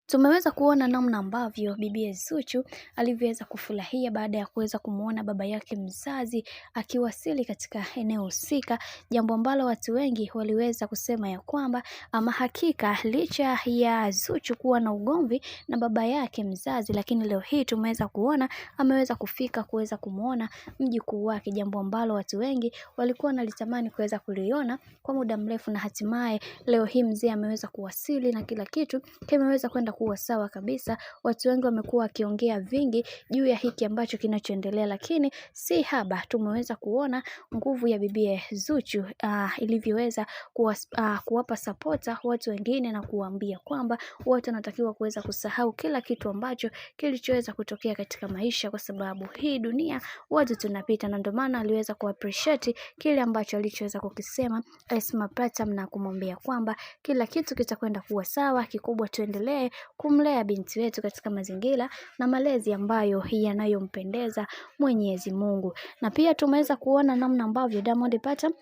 Tumeweza kuona namna ambavyo bibi Zuchu alivyoweza kufurahia baada ya kuweza kumuona baba yake mzazi akiwasili katika eneo husika, jambo ambalo watu wengi waliweza kusema ya kwamba ama hakika licha ya Zuchu kuwa na ugomvi na baba yake mzazi, lakini leo hii tumeweza kuona ameweza kufika kuweza kumuona mjukuu wake, jambo ambalo watu wengi walikuwa wanalitamani kuweza kuliona kwa muda mrefu, na hatimaye leo hii mzee ameweza kuwasili na kila kitu kimeweza kwenda kuwa sawa kabisa. Watu wengi wamekuwa wakiongea vingi juu ya hiki ambacho kinachoendelea, lakini si haba, tumeweza kuona nguvu ya bibi Zuchu ilivyoweza kuwapa supporta watu wengine na kuambia kwamba watu wanatakiwa kuweza kusahau kila kitu ambacho kilichoweza kutokea katika maisha, kwa sababu hii dunia watu tunapita, na ndio maana aliweza kuappreciate kile ambacho alichoweza kukisema Esma Platinum na kumwambia kwamba kila kitu kitakwenda kuwa sawa, kikubwa tuendelee kumlea binti wetu katika mazingira na malezi ambayo yanayompendeza Mwenyezi Mungu. Na pia tumeweza kuona namna ambavyo Diamond Platnumz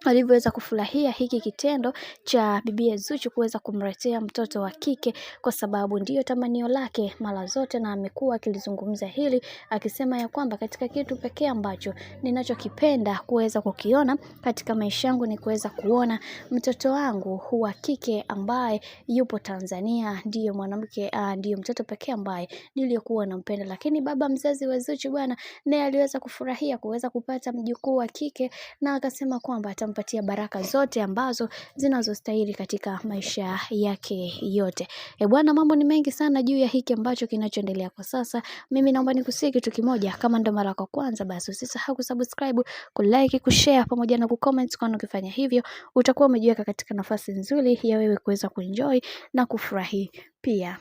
alivyoweza kufurahia hiki kitendo cha bibi Zuchu kuweza kumletea mtoto wa kike, kwa sababu ndiyo tamanio lake mara zote, na amekuwa akilizungumza hili akisema ya kwamba katika kitu pekee ambacho ninachokipenda kuweza kukiona katika maisha yangu ni kuweza kuona mtoto wangu wa kike ambaye yupo Tanzania, ndiyo mwanamke, ndiyo mtoto pekee ambaye niliyokuwa nampenda. Lakini baba mzazi wa Zuchu bwana, naye aliweza kufurahia kuweza kupata mjukuu wa kike, na akasema kwamba atampatia baraka zote ambazo zinazostahili katika maisha yake yote. Bwana, mambo ni mengi sana juu ya hiki ambacho kinachoendelea kwa sasa. Mimi naomba nikusihi kitu kimoja, kama ndo mara yako kwanza, basi usisahau kusubscribe, kulike, kushare pamoja na kucomment, kwani ukifanya hivyo utakuwa umejiweka katika nafasi nzuri ya wewe kuweza kuenjoy na kufurahi pia.